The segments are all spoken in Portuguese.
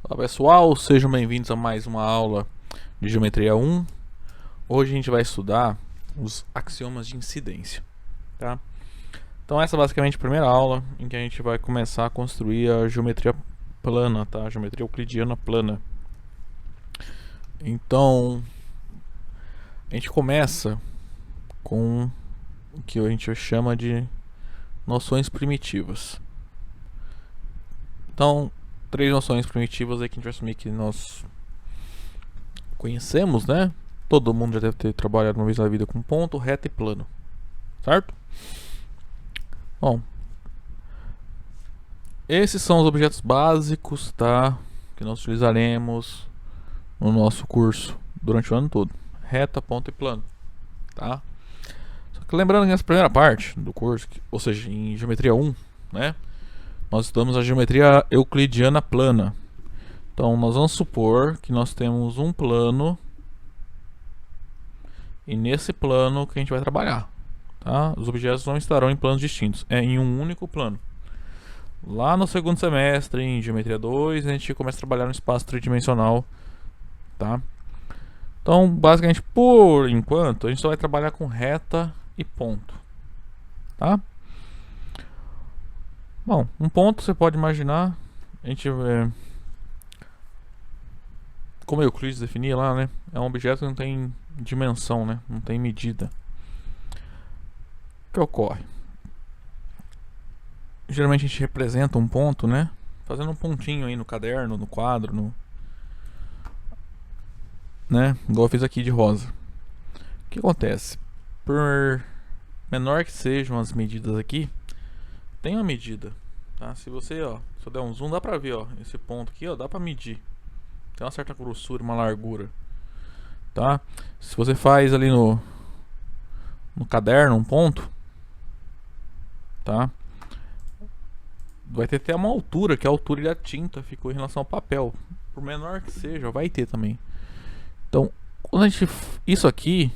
Olá pessoal, sejam bem-vindos a mais uma aula de Geometria 1. Hoje a gente vai estudar os axiomas de incidência, tá? Então essa é basicamente a primeira aula em que a gente vai começar a construir a geometria plana, tá? A geometria euclidiana plana. Então a gente começa com o que a gente chama de noções primitivas. Então, três noções primitivas aí que a gente vai assumir que nós conhecemos, né? Todo mundo já deve ter trabalhado uma vez na vida com ponto, reta e plano, certo? Bom, esses são os objetos básicos, tá? Que nós utilizaremos no nosso curso durante o ano todo: reta, ponto e plano, tá? Só que lembrando que nessa primeira parte do curso, ou seja, em geometria 1, né? Nós estudamos a geometria euclidiana plana. Então nós vamos supor que nós temos um plano e nesse plano que a gente vai trabalhar, tá? Os objetos não estarão em planos distintos, é em um único plano. Lá no segundo semestre, em geometria 2, a gente começa a trabalhar no espaço tridimensional, tá? Então, basicamente, por enquanto, a gente só vai trabalhar com reta e ponto, tá? Bom, um ponto você pode imaginar, a gente como Euclides definia lá, né? É um objeto que não tem dimensão, né? Não tem medida. O que ocorre? Geralmente a gente representa um ponto, né? Fazendo um pontinho aí no caderno, no quadro, né? Igual eu fiz aqui de rosa. O que acontece? Por menor que sejam as medidas aqui, tem uma medida, tá? Se você, ó, se eu der um zoom, dá pra ver, ó, esse ponto aqui, ó, dá pra medir. Tem uma certa grossura, uma largura, tá? Se você faz ali no caderno um ponto, tá? Vai ter até uma altura, que a altura da tinta ficou em relação ao papel. Por menor que seja, vai ter também. Então, quando a gente... Isso aqui,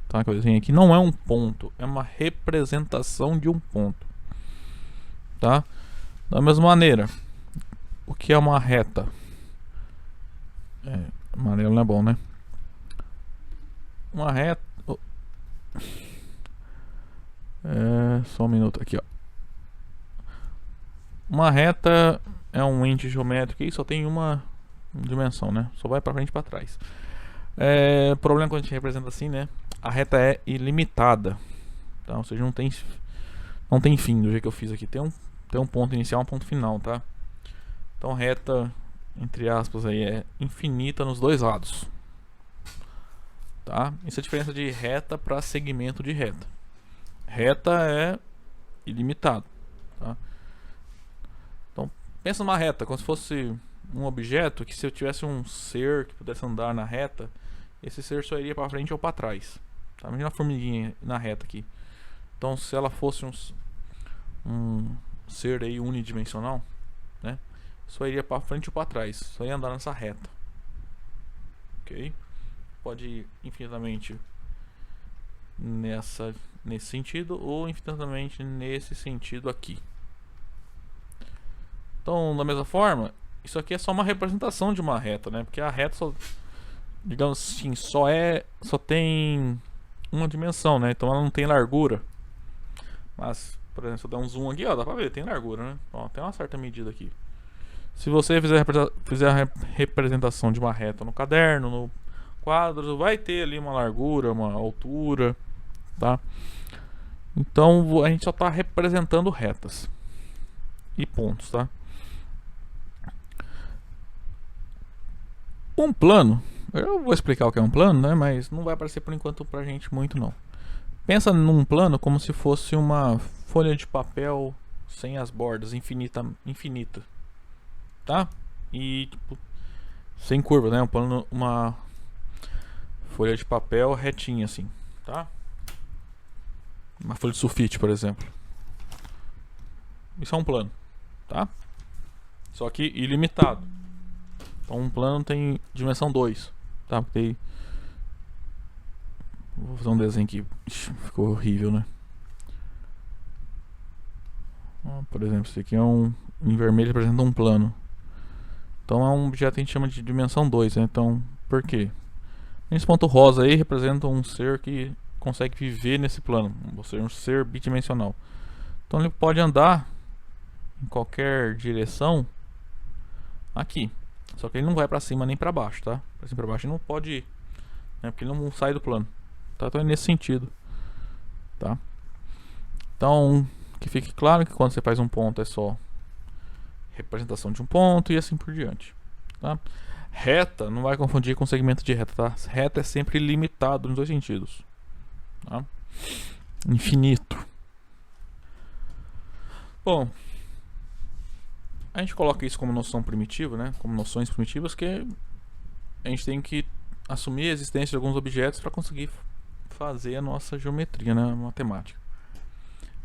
tá? Que eu desenhei aqui, não é um ponto, é uma representação de um ponto, tá? Da mesma maneira, o que é uma reta? Amarelo não é bom, né? Uma reta... só um minuto aqui, ó. Uma reta é um ente geométrico e só tem uma dimensão, né? Só vai pra frente e pra trás. O problema quando a gente representa assim, né? A reta é ilimitada, tá? Ou seja, não tem fim do jeito que eu fiz aqui. Tem um ponto inicial, um ponto final, tá? Então reta, entre aspas, aí é infinita nos dois lados, tá? Isso é a diferença de reta para segmento de reta. Reta é ilimitado, tá? Então pensa numa reta como se fosse um objeto que, se eu tivesse um ser que pudesse andar na reta, esse ser só iria para frente ou para trás, tá? Imagina a formiguinha na reta aqui. Então, se ela fosse um ser aí unidimensional, né, só iria para frente ou para trás, só ia andar nessa reta, ok? Pode ir infinitamente nesse sentido ou infinitamente nesse sentido aqui. Então, da mesma forma, isso aqui é só uma representação de uma reta, né? Porque a reta só, digamos assim, só tem uma dimensão, né? Então ela não tem largura. Mas, por exemplo, se eu der um zoom aqui, ó, dá pra ver, tem largura, né? Ó, tem uma certa medida aqui. Se você fizer a representação de uma reta no caderno, no quadro, vai ter ali uma largura, uma altura, tá? Então a gente só está representando retas e pontos, tá? Um plano, eu vou explicar o que é um plano, né? Mas não vai aparecer por enquanto pra gente muito não. Pensa num plano como se fosse uma folha de papel sem as bordas, infinita, tá? E tipo, sem curva, né? Um plano, uma folha de papel retinha assim, tá? Uma folha de sulfite, por exemplo. Isso é um plano, tá? Só que ilimitado. Então um plano tem dimensão 2, tá? Porque vou fazer um desenho aqui. Ixi, ficou horrível, né? Por exemplo, esse aqui é em vermelho representa um plano. Então é um objeto que a gente chama de dimensão 2, né? Então, por quê? Esse ponto rosa aí representa um ser que consegue viver nesse plano, ou seja, um ser bidimensional. Então ele pode andar em qualquer direção aqui. Só que ele não vai para cima nem para baixo, tá? Para cima e para baixo ele não pode ir, né? Porque ele não sai do plano. Tá? Então é nesse sentido, tá? Então, que fique claro que quando você faz um ponto é só representação de um ponto e assim por diante, tá? Reta não vai confundir com segmento de reta, tá? Reta é sempre limitado nos dois sentidos, tá? Infinito. Bom, a gente coloca isso como noção primitiva, né? Como noções primitivas, que a gente tem que assumir a existência de alguns objetos para conseguir fazer a nossa geometria, né? Matemática.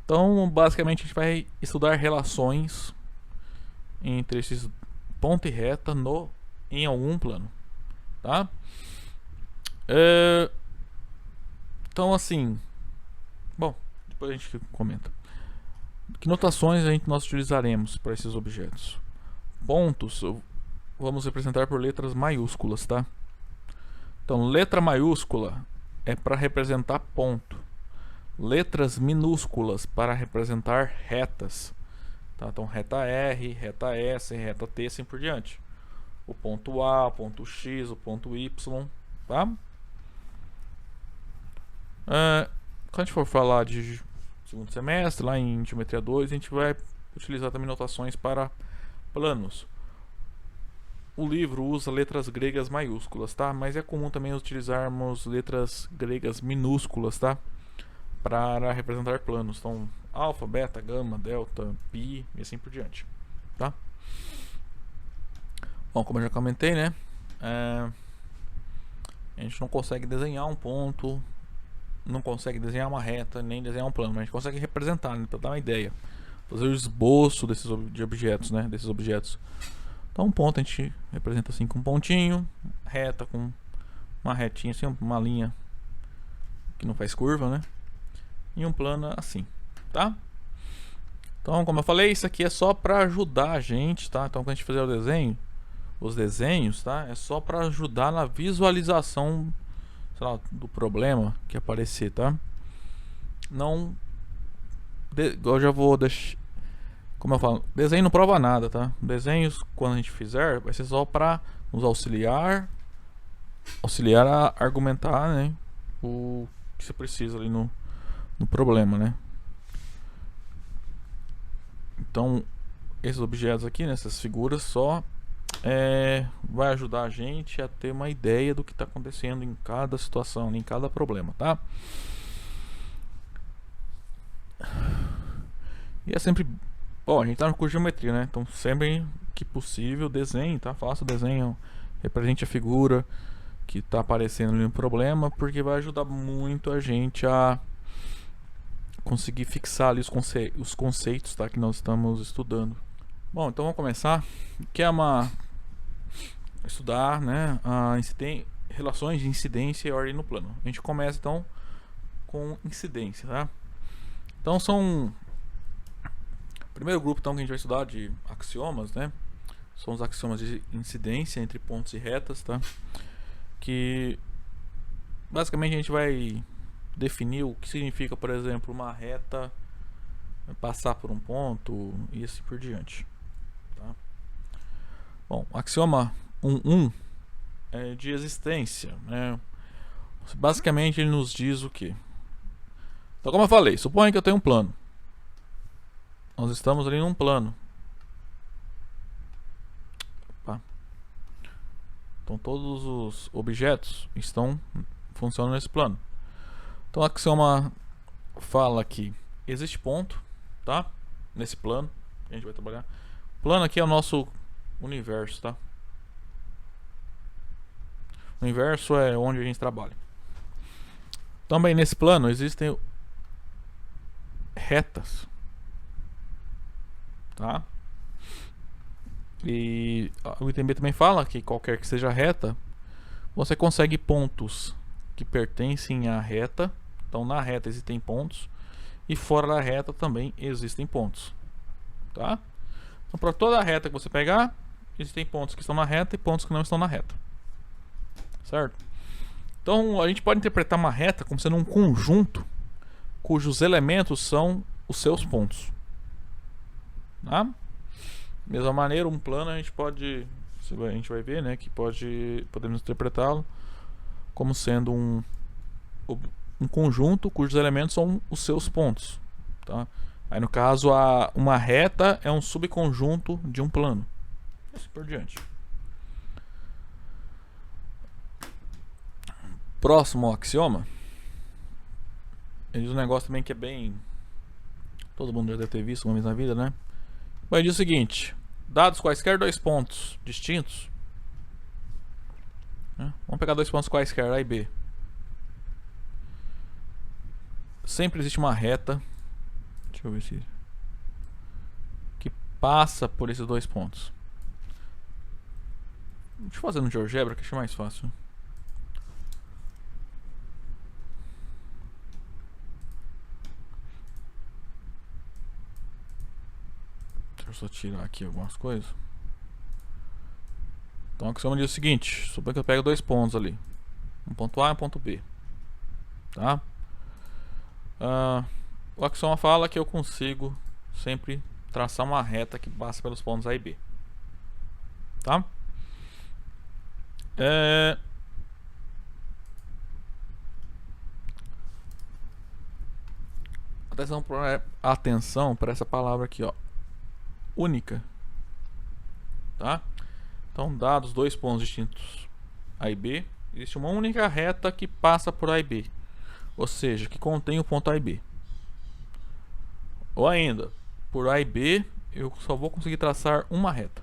Então, basicamente, a gente vai estudar relações entre esses ponto e reta em algum plano, tá? Então, assim, bom, depois a gente comenta. Que notações nós utilizaremos para esses objetos? Pontos vamos representar por letras maiúsculas, tá? Então, letra maiúscula é para representar ponto. Letras minúsculas para representar retas, tá? Então, reta R, reta S, reta T, assim por diante. O ponto A, o ponto X, o ponto Y, tá? Quando a gente for falar de segundo semestre, lá em Geometria 2, a gente vai utilizar também notações para planos. O livro usa letras gregas maiúsculas, tá? Mas é comum também utilizarmos letras gregas minúsculas, tá? Para representar planos. Então, alfa, beta, gama, delta, pi e assim por diante, tá? Bom, como eu já comentei, né? A gente não consegue desenhar um ponto, não consegue desenhar uma reta, nem desenhar um plano, mas a gente consegue representar, né, para dar uma ideia, fazer o esboço de objetos, né, desses objetos. Então um ponto a gente representa assim com um pontinho, reta com uma retinha assim, uma linha que não faz curva, né, e um plano assim, tá? Então, como eu falei, isso aqui é só para ajudar a gente, tá? Então quando a gente fizer o desenho, os desenhos, tá, é só para ajudar na visualização, sei lá, do problema que aparecer, tá? Não, eu já vou deixar, como eu falo, desenho não prova nada, tá? Desenhos, quando a gente fizer, vai ser só para nos auxiliar a argumentar, né, o que você precisa ali no problema, né? Então, esses objetos aqui, nessas figuras, só vai ajudar a gente a ter uma ideia do que está acontecendo em cada situação, em cada problema, tá? E é sempre bom, a gente tá no curso de geometria, né? Então sempre que possível desenhe, tá? Faça o desenho, represente a figura que está aparecendo ali no problema, porque vai ajudar muito a gente a conseguir fixar ali os conceitos, tá? Que nós estamos estudando. Bom, então vamos começar, que é estudar, né, relações de incidência e ordem no plano. A gente começa então com incidência, tá? Então o primeiro grupo então que a gente vai estudar de axiomas, né? São os axiomas de incidência entre pontos e retas, tá? Que basicamente a gente vai definir o que significa, por exemplo, uma reta passar por um ponto e assim por diante, tá? Bom, axioma 1.1 é de existência, né? Basicamente ele nos diz o que? Então, como eu falei, suponha que eu tenho um plano. Nós estamos ali num plano. Opa. Então todos os objetos funcionam nesse plano. Então o axioma fala que existe ponto, tá? Nesse plano que a gente vai trabalhar. O plano aqui é o nosso universo, tá? O universo é onde a gente trabalha. Também nesse plano existem retas, tá? E o item B também fala que qualquer que seja reta, você consegue pontos que pertencem à reta. Então na reta existem pontos e fora da reta também existem pontos, tá? Então para toda reta que você pegar, existem pontos que estão na reta e pontos que não estão na reta. Certo? Então a gente pode interpretar uma reta como sendo um conjunto cujos elementos são os seus pontos. Tá? Mesma maneira, um plano a gente vai ver, né, que podemos interpretá-lo como sendo um conjunto cujos elementos são os seus pontos. Tá? Aí no caso, uma reta é um subconjunto de um plano. E assim por diante. Próximo axioma. Ele diz um negócio também que é bem... todo mundo já deve ter visto uma vez na vida, né? Ele diz o seguinte: dados quaisquer dois pontos distintos, né? Vamos pegar dois pontos quaisquer, A e B. Sempre existe uma reta, deixa eu ver se, que passa por esses dois pontos. Deixa eu fazer no GeoGebra que acho mais fácil. Deixa eu só tirar aqui algumas coisas. Então o axioma diz o seguinte: suponha que eu pego dois pontos ali, um ponto A e um ponto B, tá? O axioma fala que eu consigo sempre traçar uma reta que passa pelos pontos A e B, tá? Atenção para essa palavra aqui, ó, única, tá? Então, dados dois pontos distintos A e B, existe uma única reta que passa por A e B, ou seja, que contém o ponto A e B. Ou ainda, por A e B eu só vou conseguir traçar uma reta,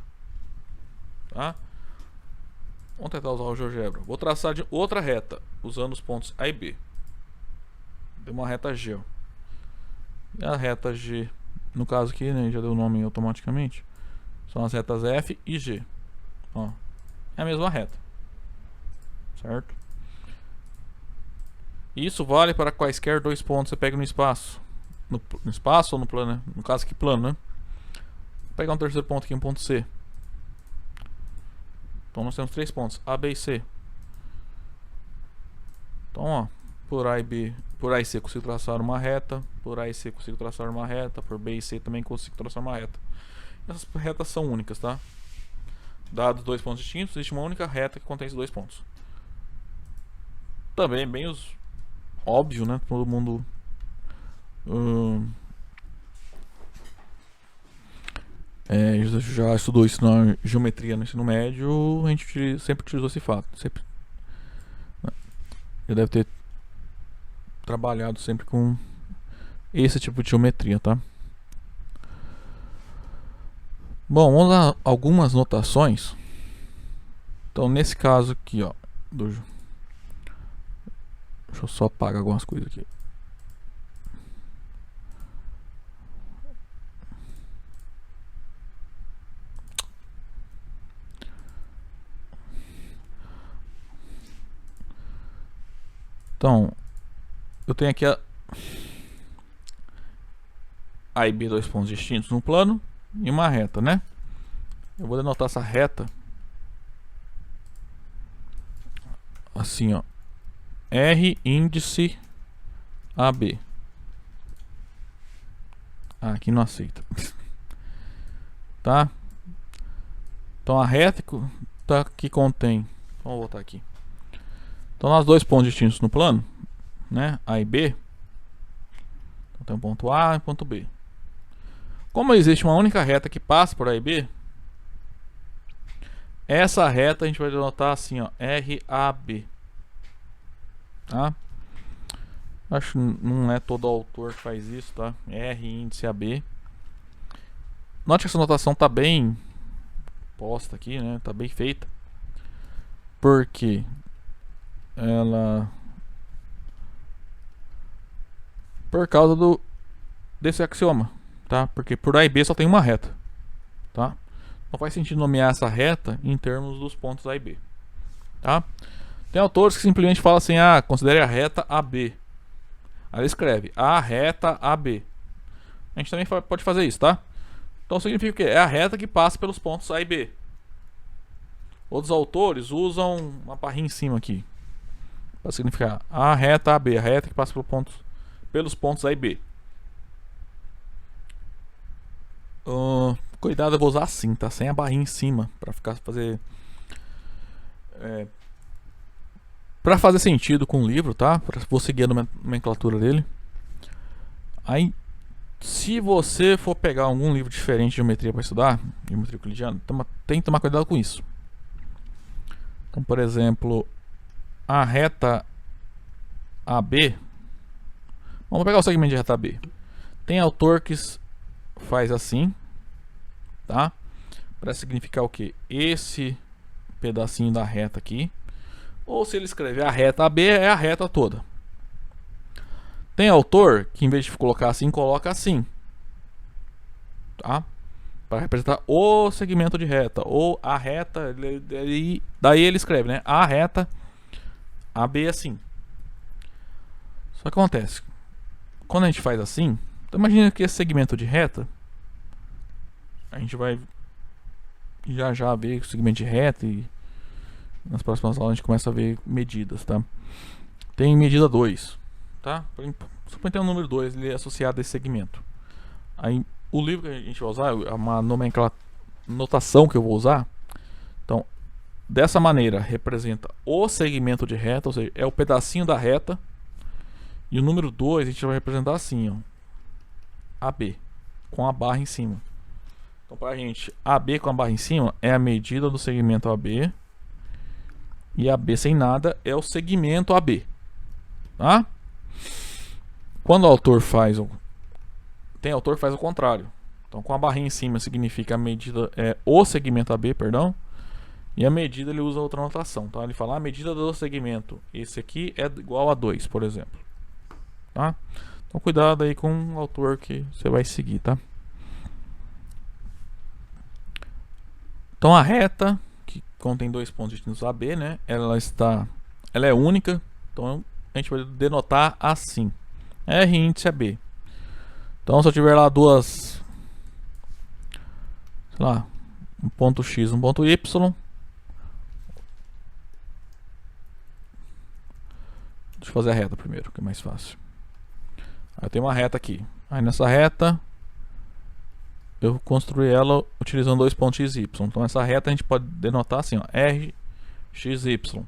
tá? Vamos tentar usar o GeoGebra. Vou traçar de outra reta usando os pontos A e B. Deu uma reta G, ó. E a reta G, no caso aqui, né, já deu o nome automaticamente, são as retas F e G. Ó, é a mesma reta, certo? Isso vale para quaisquer dois pontos que você pega no espaço, no espaço ou no plano, né? No caso aqui plano, né? Vou pegar um terceiro ponto aqui, um ponto C. Então nós temos três pontos, A, B e C. Então, ó, por A e B, por A e C consigo traçar uma reta, por A e C consigo traçar uma reta, por B e C também consigo traçar uma reta. Essas retas são únicas, tá? Dados dois pontos distintos, existe uma única reta que contém esses dois pontos. Também bem óbvio, né? Todo mundo já estudou isso na geometria no ensino médio. A gente sempre utilizou esse fato, sempre, né? Já deve ter trabalhado sempre com esse tipo de geometria, tá? Bom, vamos lá, algumas notações. Então nesse caso aqui, ó, deixa eu só apagar algumas coisas aqui. Então, eu tenho aqui A e B, dois pontos distintos no plano e uma reta, né? Eu vou denotar essa reta assim, ó, R índice AB. Aqui não aceita. Tá? Então a reta que contém, vamos voltar aqui. Então nós dois pontos distintos no plano, né, A e B. Então tem um ponto A e um ponto B. Como existe uma única reta que passa por A e B, essa reta a gente vai denotar assim, ó, RAB. Tá? Acho que não é todo autor que faz isso, tá? R índice AB. Note que essa notação tá bem posta aqui, né? Tá bem feita. Porque por causa desse axioma, tá? Porque por A e B só tem uma reta, tá? Não faz sentido nomear essa reta em termos dos pontos A e B, tá? Tem autores que simplesmente falam assim: ah, considere a reta AB. Aí ele escreve a reta AB. A gente também pode fazer isso, tá? Então significa o quê? É a reta que passa pelos pontos A e B. Outros autores usam uma barrinha em cima aqui para significar a reta AB, a reta que passa pelos pontos A e B. Cuidado, eu vou usar assim, tá? Sem a barrinha em cima, para fazer sentido com o livro, tá? Vou seguir a nomenclatura dele. Aí, se você for pegar algum livro diferente de geometria para estudar, geometria euclidiana, tem que tomar cuidado com isso. Então, por exemplo, a reta AB, vamos pegar o segmento de reta AB. Tem autor que faz assim, tá? Para significar o que? Esse pedacinho da reta aqui. Ou se ele escrever a reta AB, é a reta toda. Tem autor que em vez de colocar assim, coloca assim, tá? Para representar o segmento de reta, ou a reta, daí ele escreve, né? A reta AB assim. Só que acontece, quando a gente faz assim, então imagina que esse segmento de reta, a gente vai já ver o segmento de reta, e nas próximas aulas a gente começa a ver medidas, tá? Tem medida 2, tá? Suponha que tem o número 2, ele é associado a esse segmento. Aí o livro que a gente vai usar, uma notação que eu vou usar, então dessa maneira representa o segmento de reta, ou seja, é o pedacinho da reta. E o número 2 a gente vai representar assim, ó, AB, com a barra em cima. Então pra gente, AB com a barra em cima é a medida do segmento AB, e AB sem nada é o segmento AB, tá? Quando o autor faz tem autor que faz o contrário. Então com a barrinha em cima significa a medida é o segmento AB, perdão. E a medida ele usa outra notação, tá? Ele fala a medida do segmento, esse aqui é igual a 2, por exemplo, tá? Então cuidado aí com o autor que você vai seguir, tá? Então a reta que contém 2 pontos distintos AB, né? Ela é única, então a gente vai denotar assim: R índice AB. Então se eu tiver lá duas, sei lá, um ponto X, um ponto Y. Deixa eu fazer a reta primeiro, que é mais fácil. Aí eu tenho uma reta aqui. Aí nessa reta eu construí ela utilizando 2 pontos x e y. Então essa reta a gente pode denotar assim, ó, R, x, y.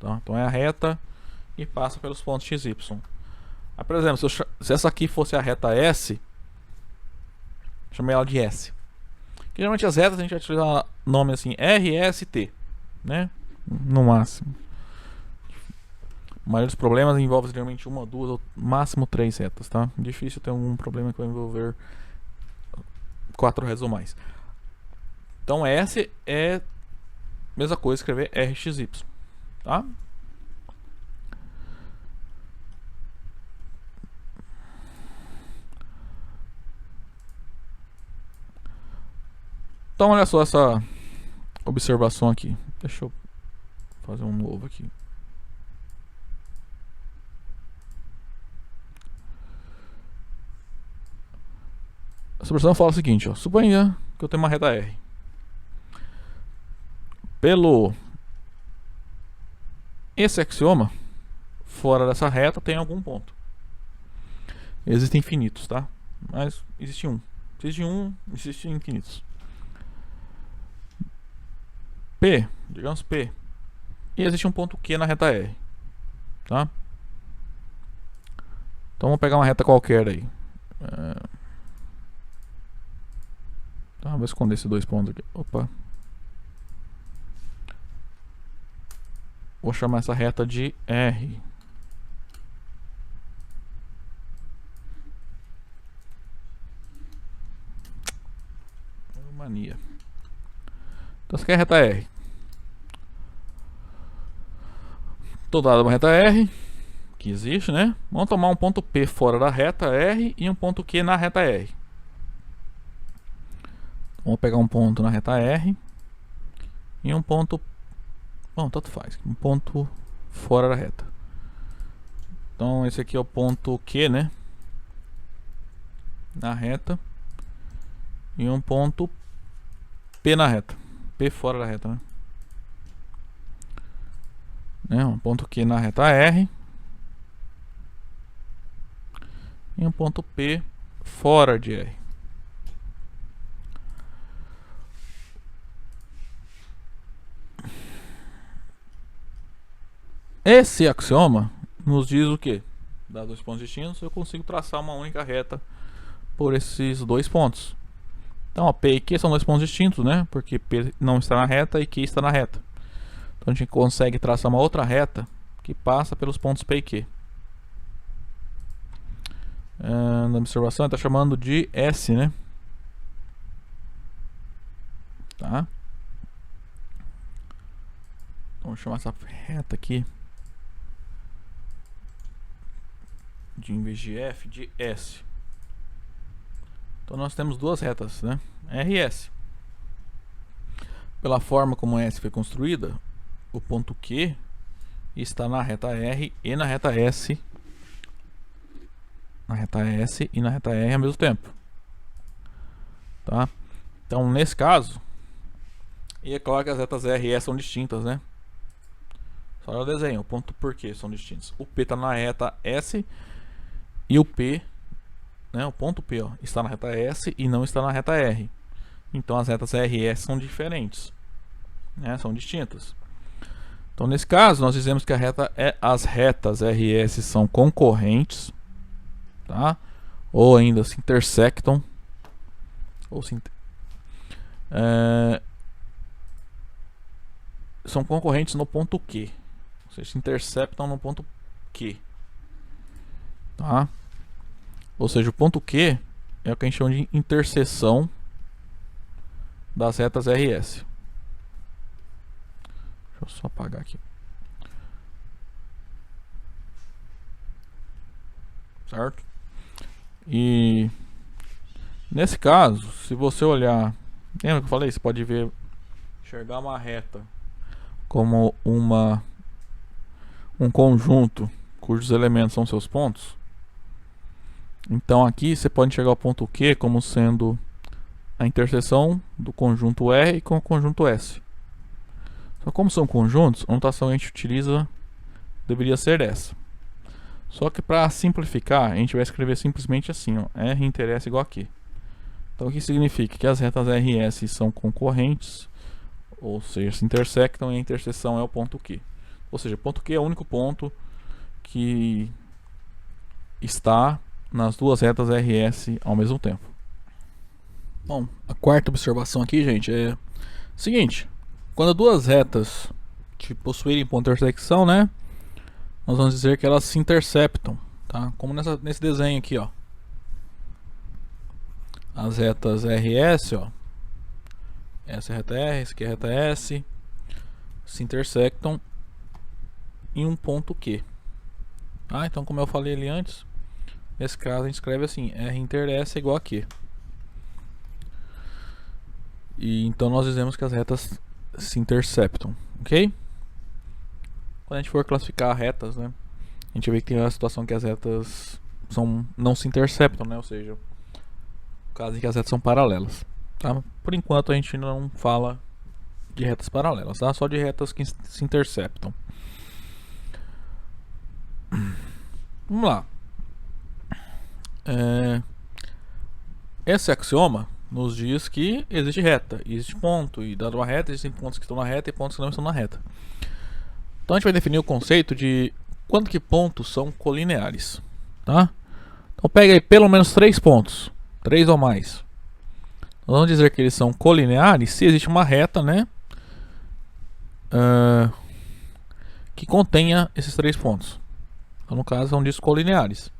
Tá? Então é a reta e passa pelos pontos x, y. Aí, por exemplo, se essa aqui fosse a reta S, chamei ela de S. Que geralmente as retas a gente vai utilizar nome assim, R, S, T, né? No máximo. A maioria dos problemas envolve geralmente uma, duas ou máximo 3 retas, tá? Difícil ter um problema que vai envolver 4 retas ou mais. Então S é a mesma coisa escrever RXY, tá? Então olha só essa observação aqui. Deixa eu fazer um novo aqui. Essa observação fala o seguinte, ó, suponha que eu tenho uma reta R. Pelo esse axioma, fora dessa reta tem algum ponto. Existem infinitos, tá? Mas existe um. Existe infinitos. P, digamos P. E existe um ponto Q na reta R, tá? Então vamos pegar uma reta qualquer aí. Tá, vou esconder esses 2 pontos aqui. Opa. Vou chamar essa reta de R. Mania. Então essa aqui é a reta R. Tô dado uma reta R, que existe, né? Vamos tomar um ponto P fora da reta R e um ponto Q na reta R. Vamos pegar um ponto na reta R e um ponto... Bom, tanto faz. Um ponto fora da reta. Então esse aqui é o ponto Q, né? Na reta. E um ponto P na reta. P fora da reta, né? né? Um ponto Q na reta R e um ponto P fora de R. Esse axioma nos diz o que? Dados dois pontos distintos, eu consigo traçar uma única reta por esses dois pontos. Então, ó, P e Q são dois pontos distintos, né? Porque P não está na reta e Q está na reta. Então, a gente consegue traçar uma outra reta que passa pelos pontos P e Q. Na observação, está chamando de S, né? Tá? Então, vamos chamar essa reta aqui em vez de F, de S. Então nós temos duas retas, né? R e S. Pela forma como S foi construída, o ponto Q está na reta R e na reta S. Na reta S e na reta R ao mesmo tempo. Tá? Então nesse caso, e é claro que as retas R e S são distintas, né? Só olha o desenho, o ponto por que são distintos. O P está na reta S e o P, né, o ponto P, ó, está na reta S e não está na reta R. Então as retas R e S são diferentes, né, são distintas. Então nesse caso nós dizemos que as retas R e S são concorrentes, tá? Ou ainda se intersectam, ou são concorrentes no ponto Q, ou seja, se interceptam no ponto Q, tá? Ou seja, o ponto Q é o que a gente chama de interseção das retas R e S. Deixa eu só apagar aqui. Certo? E nesse caso, se você olhar, lembra que eu falei? Você pode ver, enxergar uma reta como um conjunto cujos elementos são seus pontos. Então aqui você pode enxergar o ponto Q como sendo a interseção do conjunto R com o conjunto S. Só como são conjuntos, a notação que a gente utiliza deveria ser essa. Só que para simplificar, a gente vai escrever simplesmente assim, ó, R inter S igual a Q. Então o que significa? Que as retas R e S são concorrentes, ou seja, se intersectam e a interseção é o ponto Q. Ou seja, o ponto Q é o único ponto que está nas duas retas R e S ao mesmo tempo. Bom, a quarta observação aqui, gente, é o seguinte: quando duas retas possuírem ponto de intersecção, né, nós vamos dizer que elas se interceptam, tá? Como nesse desenho aqui, ó. As retas R e S, ó. Essa é a reta R, essa aqui é a reta S, se intersectam em um ponto Q. Ah, então como eu falei ali antes, nesse caso a gente escreve assim, R inter S é igual a Q. E então nós dizemos que as retas se interceptam, ok? Quando a gente for classificar retas, né, a gente vê que tem a situação que as retas não se interceptam, né? Ou seja, o caso em que as retas são paralelas, tá? Por enquanto a gente não fala de retas paralelas, tá? Só de retas que se interceptam. Vamos lá. Esse axioma nos diz que existe reta, existe ponto, e dado uma reta, existem pontos que estão na reta e pontos que não estão na reta. Então a gente vai definir o conceito de quanto que pontos são colineares, tá? Então pega aí pelo menos 3 pontos, 3 ou mais. Nós vamos dizer que eles são colineares se existe uma reta, né, que contenha esses 3 pontos. Então no caso são disso colineares.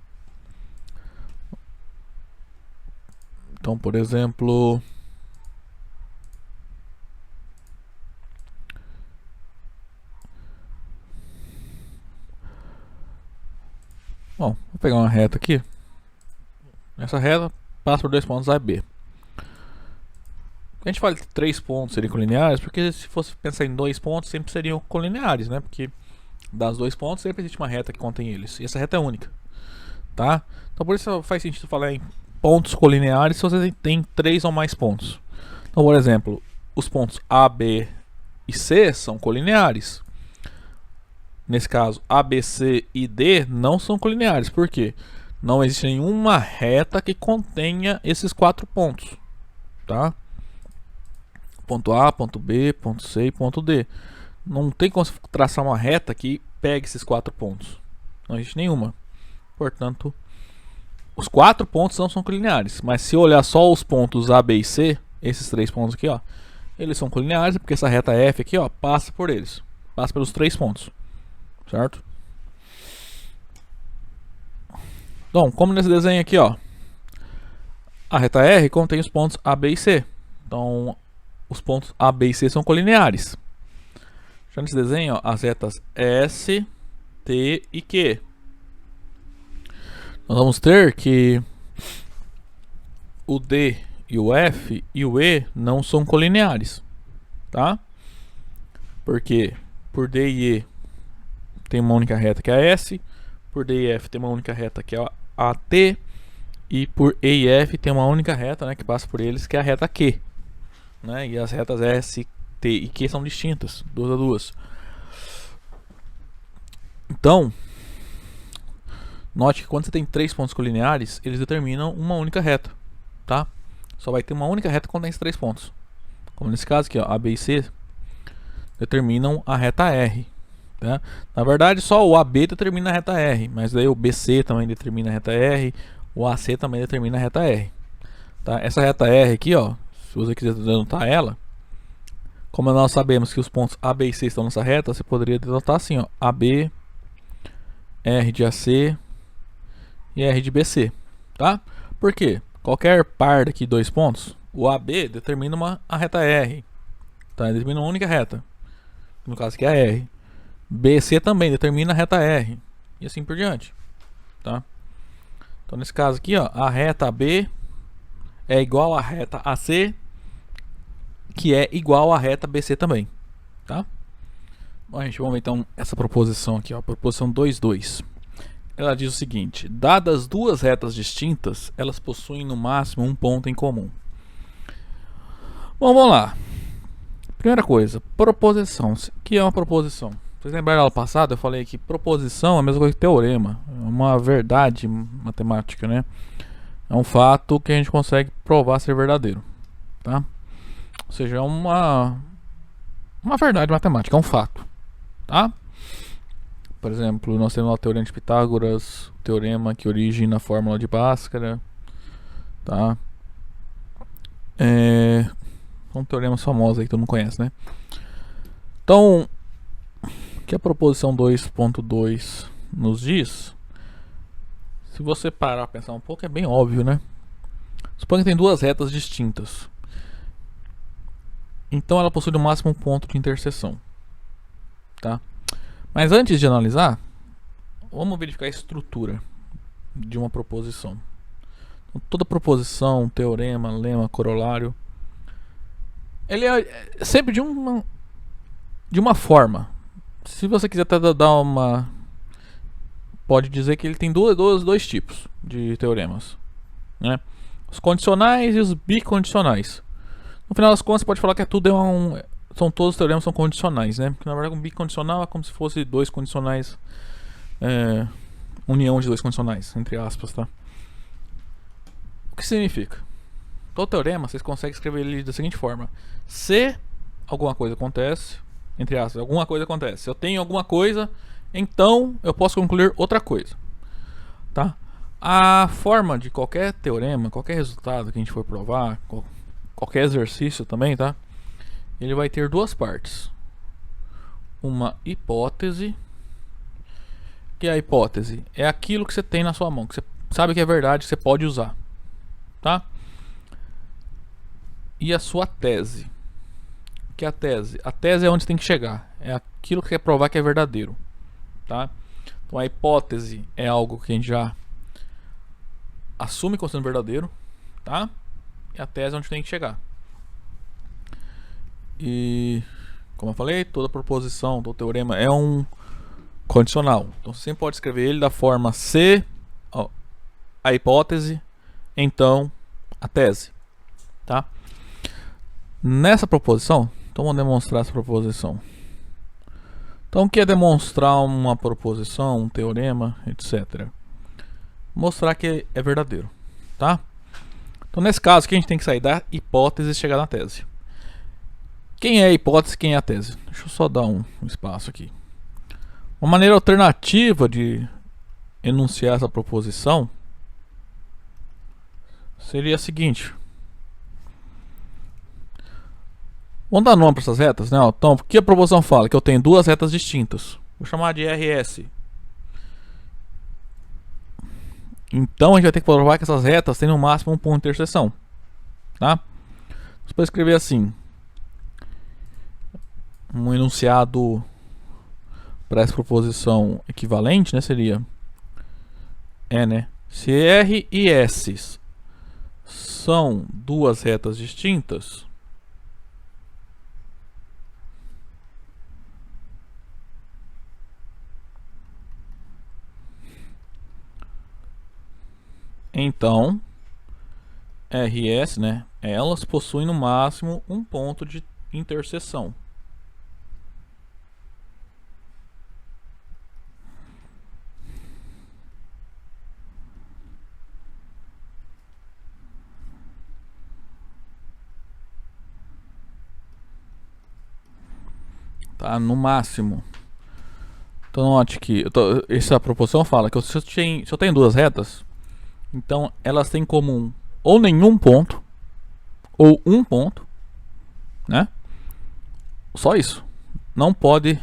Então, por exemplo, bom, vou pegar uma reta aqui. Essa reta passa por 2 pontos A e B. A gente fala que 3 pontos seriam colineares, porque se fosse pensar em 2 pontos, sempre seriam colineares, né? Porque das 2 pontos sempre existe uma reta que contém eles. E essa reta é única, tá? Então por isso faz sentido falar em pontos colineares se você tem 3 ou mais pontos. Então, por exemplo, os pontos A, B e C são colineares. nesse caso A, B, C e D, não são colineares. Por quê? Não existe nenhuma reta que contenha esses 4 pontos, tá? Ponto A, ponto B, ponto C e ponto D. Não tem como traçar uma reta que pegue esses 4 pontos. Não existe nenhuma. Portanto, os 4 pontos não são colineares. Mas se olhar só os pontos A, B e C, esses 3 pontos aqui, ó, eles são colineares porque essa reta F aqui, ó, passa por eles. Passa pelos 3 pontos. Certo? Então, como nesse desenho aqui, ó, a reta R contém os pontos A, B e C. Então, os pontos A, B e C são colineares. Já nesse desenho, ó, as retas S, T e Q. Nós vamos ter que o D e o F e o E não são colineares, tá? Porque por D e E tem uma única reta que é a S, por D e F tem uma única reta que é a T, e por E e F tem uma única reta, né, que passa por eles, que é a reta Q, né? E as retas S, T e Q são distintas, duas a duas. Então, note que quando você tem 3 pontos colineares, eles determinam uma única reta, tá? Só vai ter uma única reta quando tem esses 3 pontos. Como nesse caso aqui, ó, A, B e C determinam a reta R, tá? Na verdade, só o AB determina a reta R, mas daí o BC também determina a reta R, o AC também determina a reta R, tá? Essa reta R aqui, ó, se você quiser denotar ela, como nós sabemos que os pontos A, B e C estão nessa reta, você poderia denotar assim, ó, AB, R de AC e R de BC, tá? Por quê? Qualquer par daqui de 2 pontos, o AB determina a reta R, tá? Determina uma única reta, no caso aqui é a R. BC também determina a reta R, e assim por diante, tá? Então nesse caso aqui, ó, a reta AB é igual à reta AC, que é igual à reta BC também, tá? Bom, gente, vamos ver então essa proposição aqui, ó, proposição 2,2. Ela diz o seguinte: dadas duas retas distintas, elas possuem no máximo um ponto em comum. Bom, vamos lá. Primeira coisa, proposição. O que é uma proposição? Vocês lembraram da aula passada? Eu falei que proposição é a mesma coisa que teorema. É uma verdade matemática, né? É um fato que a gente consegue provar ser verdadeiro, tá? Ou seja, é uma verdade matemática, é um fato, tá? Por exemplo, nós temos o teorema de Pitágoras, o teorema que origina a fórmula de Bhaskara, tá? São teoremas famosos aí que todo mundo conhece, né? Então, o que a proposição 2.2 nos diz, se você parar a pensar um pouco, é bem óbvio, né? Suponha que tem duas retas distintas. Então ela possui no máximo um ponto de interseção, tá? Mas antes de analisar, vamos verificar a estrutura de uma proposição. Então, toda proposição, teorema, lema, corolário, ele é sempre de uma forma. Se você quiser até dar uma... Pode dizer que ele tem dois tipos de teoremas, né? Os condicionais e os bicondicionais. No final das contas, você pode falar que tudo são todos os teoremas são condicionais, né? Porque na verdade um bicondicional é como se fosse dois condicionais, união de dois condicionais, entre aspas, tá? O que significa? Todo teorema vocês conseguem escrever ele da seguinte forma: se alguma coisa acontece, entre aspas, alguma coisa acontece, se eu tenho alguma coisa, então eu posso concluir outra coisa, tá? A forma de qualquer teorema, qualquer resultado que a gente for provar, qualquer exercício também, tá? Ele vai ter duas partes. Uma hipótese, que a hipótese é aquilo que você tem na sua mão, que você sabe que é verdade, que você pode usar, tá? E a sua tese, que é a tese. A tese é onde você tem que chegar, é aquilo que quer provar que é verdadeiro, tá? Então a hipótese é algo que a gente já assume como sendo verdadeiro, tá? E a tese é onde tem que chegar. E como eu falei, toda proposição, todo teorema é um condicional. Então você sempre pode escrever ele da forma se a hipótese, então a tese, tá? Nessa proposição, então vamos demonstrar essa proposição. Então, o que é demonstrar uma proposição, um teorema, etc. Mostrar que é verdadeiro, tá? Então, nesse caso, aqui a gente tem que sair da hipótese e chegar na tese. Quem é a hipótese, quem é a tese? Deixa eu só dar um espaço aqui. Uma maneira alternativa de enunciar essa proposição seria a seguinte. Vamos dar nome para essas retas, né? Então, o que a proposição fala? Que eu tenho duas retas distintas. Vou chamar de RS. Então, a gente vai ter que provar que essas retas têm no máximo um ponto de interseção. Tá? Você pode escrever assim. Um enunciado para essa proposição equivalente, né? Seria... né? Se R e S são duas retas distintas... Então, RS, né, elas possuem no máximo um ponto de interseção. Tá, no máximo. Então note que essa proposição fala que se eu tenho duas retas, então elas têm em comum ou nenhum ponto, ou um ponto, né? Só isso. Não pode...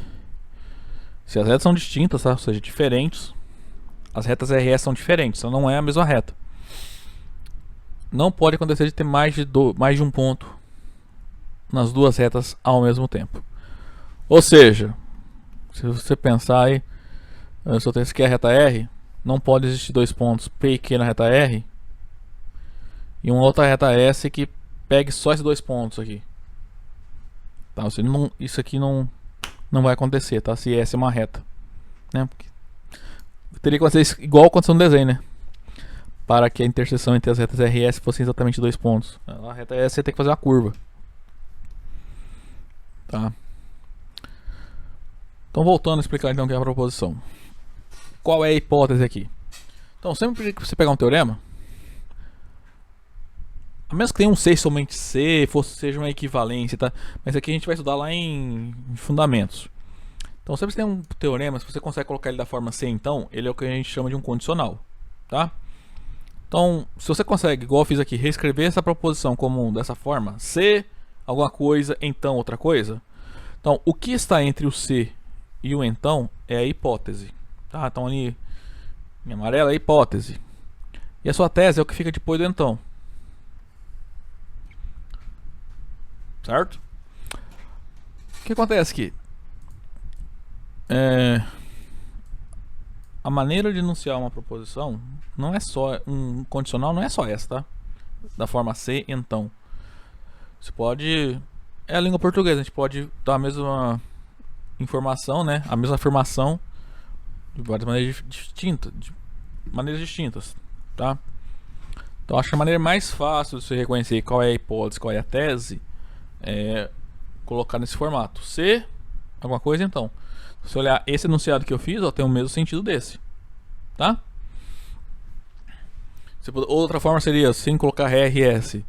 Se as retas são distintas, tá? Ou seja, diferentes, as retas RS são diferentes, então não é a mesma reta. Não pode acontecer de ter mais de um ponto nas duas retas ao mesmo tempo. Ou seja, se você pensar aí, se eu tenho aqui a reta R, não pode existir dois pontos P e Q na reta R e uma outra reta S que pegue só esses dois pontos aqui. Tá? Isso aqui não vai acontecer, tá? Se S é uma reta, né? Porque teria que acontecer igual aconteceu no desenho, né? Para que a interseção entre as retas R e S fosse exatamente dois pontos. A reta S você tem que fazer uma curva. Tá? Então, voltando a explicar então o que é a proposição. Qual é a hipótese aqui? Então, sempre que você pegar um teorema, a menos que tenha um C somente C, seja uma equivalência, tá? Mas aqui a gente vai estudar lá em fundamentos. Então, sempre que tem um teorema, se você consegue colocar ele da forma C, então, ele é o que a gente chama de um condicional, tá? Então, se você consegue, igual eu fiz aqui, reescrever essa proposição como dessa forma, C, alguma coisa, então outra coisa. Então, o que está entre o C e o então é a hipótese, tá? Então ali em amarelo é a hipótese. E a sua tese é o que fica depois do então. Certo? O que acontece aqui? A maneira de enunciar uma proposição não é só um condicional, não é só essa, tá? Da forma C, então. Você pode... É a língua portuguesa, a gente pode dar a mesma informação, né? A mesma afirmação de várias maneiras distintas, tá? Então acho que a maneira mais fácil de você reconhecer qual é a hipótese, qual é a tese, é colocar nesse formato. Se alguma coisa, então. Se você olhar esse enunciado que eu fiz, ó, tem o mesmo sentido desse, tá? Outra forma seria, sem colocar RS,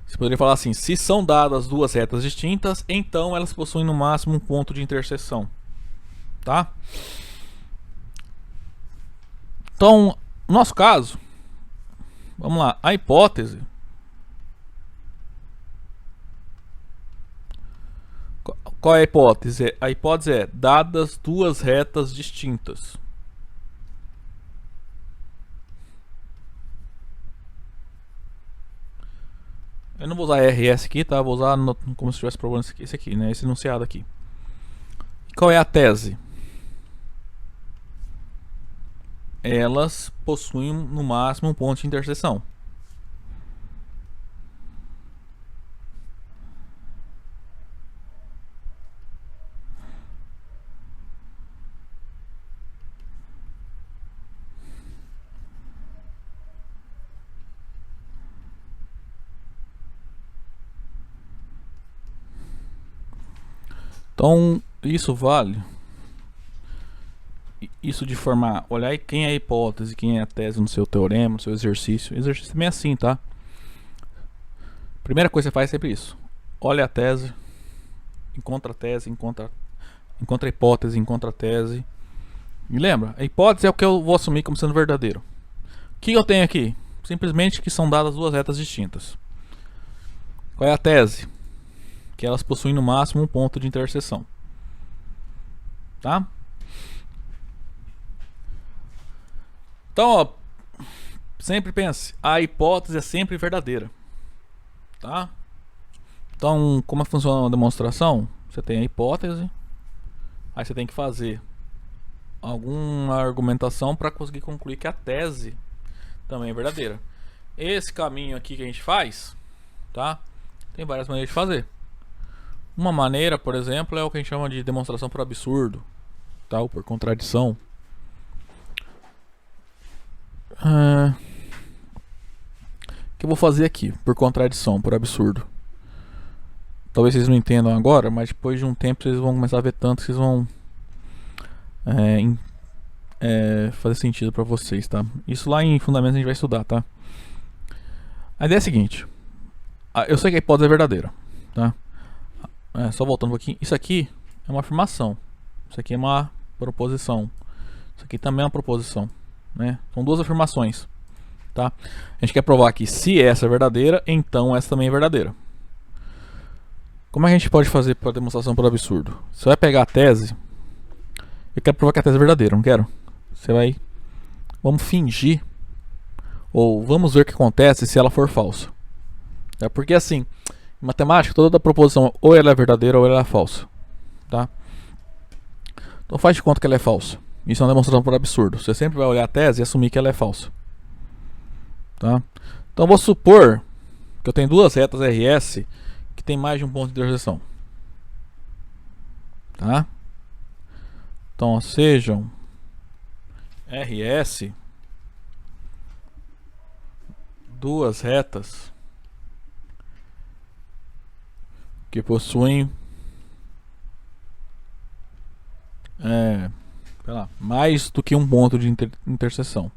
você poderia falar assim: se são dadas duas retas distintas, então elas possuem no máximo um ponto de interseção, tá? Então, no nosso caso, vamos lá, a hipótese. Qual é a hipótese? A hipótese é dadas duas retas distintas. Eu não vou usar RS aqui, tá? Vou usar como se estivesse provando esse aqui, né? Esse enunciado aqui. E qual é a tese? Elas possuem no máximo um ponto de interseção. Então, isso vale isso de forma, olhar quem é a hipótese, quem é a tese no seu teorema, no seu exercício. O exercício também é assim, tá? Primeira coisa que você faz é sempre isso. Olha a tese, encontra a tese, encontra a hipótese, encontra a tese. E lembra, a hipótese é o que eu vou assumir como sendo verdadeiro. O que eu tenho aqui? Simplesmente que são dadas duas retas distintas. Qual é a tese? Que elas possuem no máximo um ponto de interseção. Tá? Então, ó, sempre pense, a hipótese é sempre verdadeira. Tá? Então, como funciona a demonstração? Você tem a hipótese, aí você tem que fazer alguma argumentação para conseguir concluir que a tese também é verdadeira. Esse caminho aqui que a gente faz, tá? Tem várias maneiras de fazer. Uma maneira, por exemplo, é o que a gente chama de demonstração por absurdo, tá? Ou por contradição. Que eu vou fazer aqui, por contradição, por absurdo. Talvez vocês não entendam agora, mas depois de um tempo vocês vão começar a ver tanto que vocês vão fazer sentido para vocês, tá? Isso lá em Fundamentos a gente vai estudar, tá? A ideia é a seguinte. Eu sei que a hipótese é verdadeira, tá? Só voltando um pouquinho. Isso aqui é uma afirmação. Isso aqui é uma proposição. Isso aqui também é uma proposição, né? São duas afirmações, tá? A gente quer provar que se essa é verdadeira, então essa também é verdadeira. Como a gente pode fazer para demonstração por absurdo? Você vai pegar a tese. Eu quero provar que a tese é verdadeira, não quero? Você vai... Vamos fingir. Ou vamos ver o que acontece se ela for falsa. Porque assim, em matemática, toda proposição ou ela é verdadeira ou ela é falsa. Tá? Então faz de conta que ela é falsa. Isso é uma demonstração por absurdo. Você sempre vai olhar a tese e assumir que ela é falsa. Tá? Então vou supor que eu tenho duas retas RS que tem mais de um ponto de interseção. Tá? Então sejam RS duas retas que possuem sei lá, mais do que um ponto de interseção.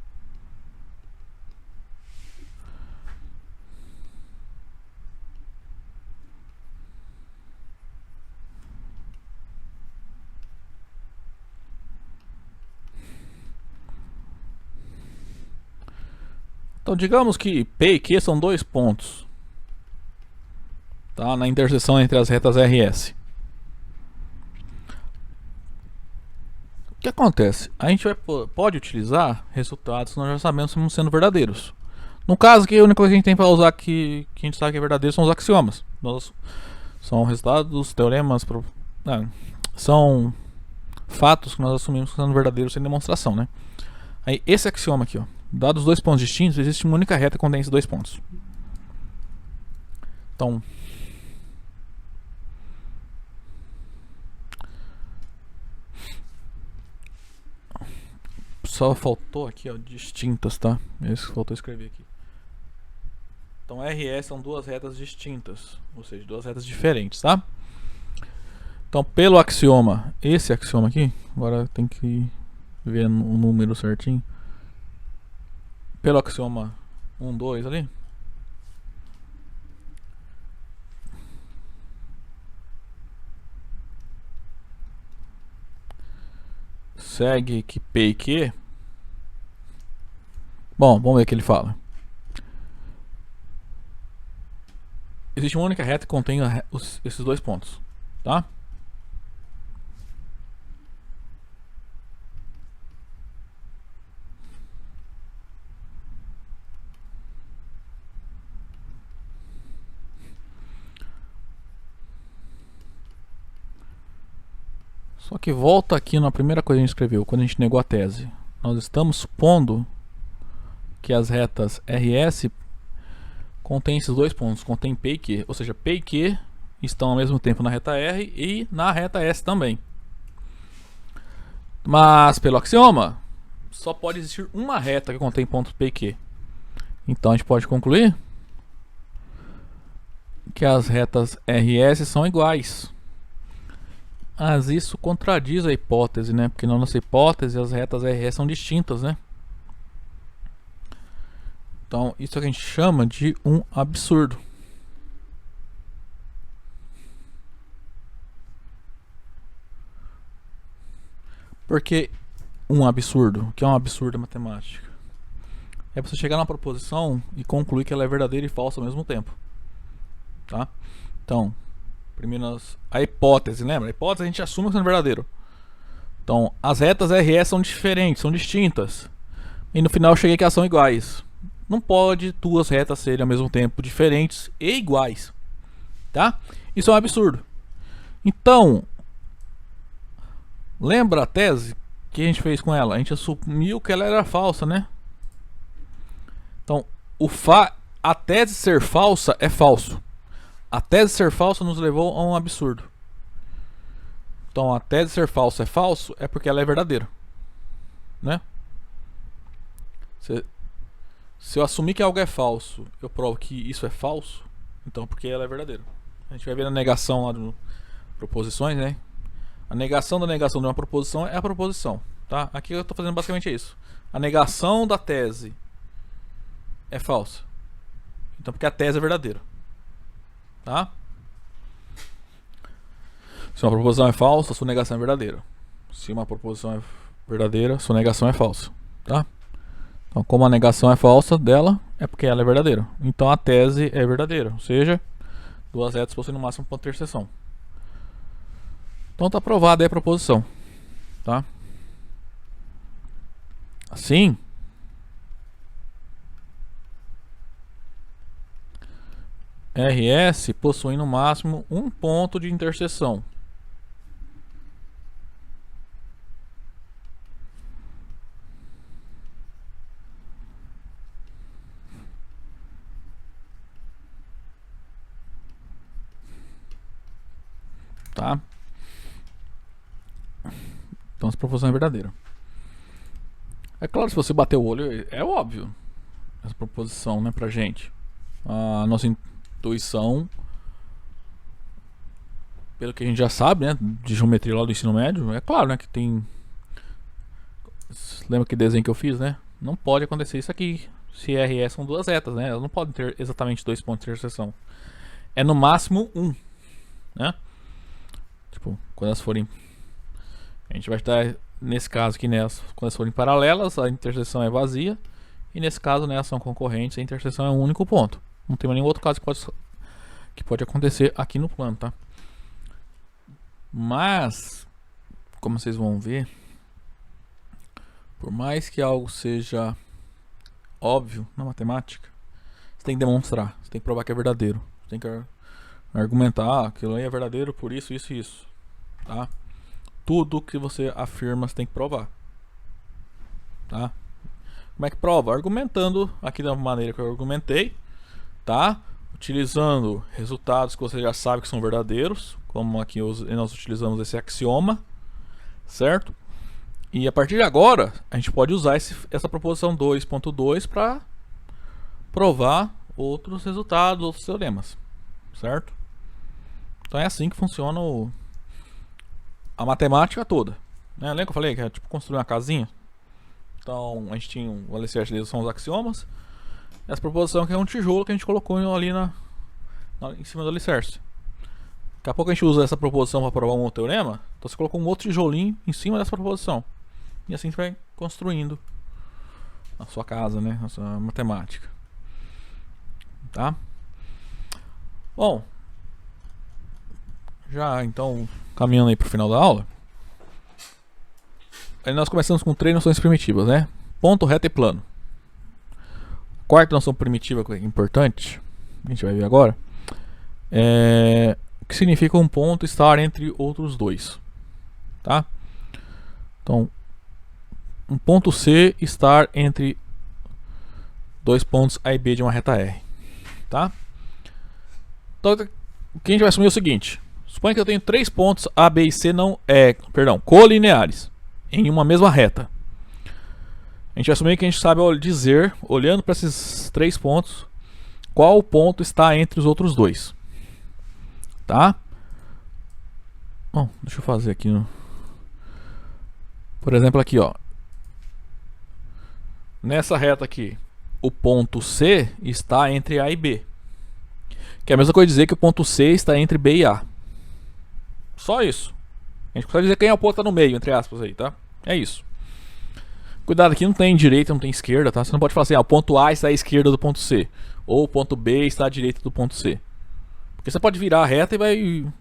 Então digamos que P e Q são dois pontos, tá, na interseção entre as retas RS. O que acontece? A gente pode utilizar resultados que nós já sabemos como sendo verdadeiros. No caso que a única coisa que a gente tem para usar que a gente sabe que é verdadeiro são os axiomas. São resultados dos teoremas, são fatos que nós assumimos como sendo verdadeiros sem demonstração, né? Aí esse axioma aqui, ó, dados dois pontos distintos, existe uma única reta que contém esses dois pontos. Então, só faltou aqui, ó, distintas, tá? Isso que faltou escrever aqui. Então RS são duas retas distintas, ou seja, duas retas diferentes, tá? Então pelo axioma, esse axioma aqui, agora tem que ver o número certinho. Pelo axioma 1, 2 ali, segue que P e Q. Bom, vamos ver o que ele fala. Existe uma única reta que contém esses dois pontos, tá? Só que volta aqui na primeira coisa que a gente escreveu, quando a gente negou a tese. Nós estamos supondo que as retas RS contêm esses dois pontos, contém P e Q. Ou seja, P e Q estão ao mesmo tempo na reta R e na reta S também. Mas pelo axioma, só pode existir uma reta que contém pontos P e Q. Então a gente pode concluir que as retas RS são iguais. Mas isso contradiz a hipótese, né? Porque na nossa hipótese as retas RS são distintas, né? Então isso é o que a gente chama de um absurdo. Porque um absurdo, o que é um absurdo matemática? É você chegar na proposição e concluir que ela é verdadeira e falsa ao mesmo tempo. Tá? Então, primeiro a hipótese, lembra? A hipótese a gente assume que é verdadeiro. Então, as retas RS são diferentes, são distintas. E no final eu cheguei que elas são iguais. Não pode duas retas serem ao mesmo tempo diferentes e iguais. Tá? Isso é um absurdo. Então, lembra a tese que a gente fez com ela? A gente assumiu que ela era falsa, né? Então, a tese ser falsa é falso. A tese ser falsa nos levou a um absurdo. Então, a tese ser falsa é falso é porque ela é verdadeira, né? Se eu assumir que algo é falso, eu provo que isso é falso, então porque ela é verdadeira. A gente vai ver na negação lá de proposições, né? A negação da negação de uma proposição é a proposição, tá? Aqui eu estou fazendo basicamente isso. A negação da tese é falsa. Então porque a tese é verdadeira. Tá? Se uma proposição é falsa, sua negação é verdadeira. Se uma proposição é verdadeira, sua negação é falsa. Tá? Então como a negação é falsa dela, é porque ela é verdadeira. Então a tese é verdadeira. Ou seja, duas retas possuem no máximo um ponto de interseção. Então tá provada aí a proposição. Tá? Assim, RS possui no máximo um ponto de interseção. Tá? Então essa proposição é verdadeira. É claro, se você bater o olho, é óbvio essa proposição, né, pra gente. A nossa intuição, pelo que a gente já sabe, né, de geometria lá do ensino médio, é claro, né, que tem... Lembra que desenho que eu fiz, né? Não pode acontecer isso aqui. Se RS são duas retas, né? Elas não podem ter exatamente dois pontos de interseção. É no máximo um, né? Tipo, quando elas forem... A gente vai estar, nesse caso aqui, né, quando elas forem paralelas, a interseção é vazia. E nesse caso, né, elas são concorrentes, a interseção é um único ponto. Não tem nenhum outro caso que pode acontecer aqui no plano, tá? Mas, como vocês vão ver, por mais que algo seja óbvio na matemática, você tem que demonstrar, você tem que provar que é verdadeiro. Você tem que argumentar, aquilo aí é verdadeiro por isso, isso e isso, tá? Tudo que você afirma, você tem que provar, tá? Como é que prova? Argumentando aqui da maneira que eu argumentei, tá? Utilizando resultados que você já sabe que são verdadeiros, como aqui nós utilizamos esse axioma, certo? E a partir de agora, a gente pode usar essa proposição 2.2 para provar outros resultados, outros teoremas, certo? Então é assim que funciona a matemática toda, né? Lembra que eu falei que é tipo construir uma casinha? Então a gente tinha o alicerce deles, são os axiomas. Essa proposição que é um tijolo que a gente colocou ali em cima do alicerce. Daqui a pouco a gente usa essa proposição para provar um outro teorema. Então você colocou um outro tijolinho em cima dessa proposição. E assim você vai construindo a sua casa, né? A sua matemática. Tá? Bom, já então caminhando aí para o final da aula. Aí nós começamos com 3 noções primitivas, né? Ponto, reto e plano. Quarta noção primitiva que é importante, a gente vai ver agora, é o que significa um ponto estar entre outros dois, tá? Então, um ponto C estar entre dois pontos A e B de uma reta R, tá? Então, o que a gente vai assumir é o seguinte: suponha que eu tenho 3 pontos A, B e C colineares em uma mesma reta. A gente vai assumir que a gente sabe dizer, olhando para esses 3 pontos, qual ponto está entre os outros dois, tá? Bom, deixa eu fazer aqui no... Por exemplo aqui, ó. Nessa reta aqui, o ponto C está entre A e B. Que é a mesma coisa dizer que o ponto C está entre B e A. Só isso. A gente consegue dizer quem é o ponto que está no meio, entre aspas aí, tá? É isso. Cuidado, aqui não tem direita, não tem esquerda, tá? Você não pode falar assim, o ponto A está à esquerda do ponto C. Ou o ponto B está à direita do ponto C. Porque você pode virar a reta e vai...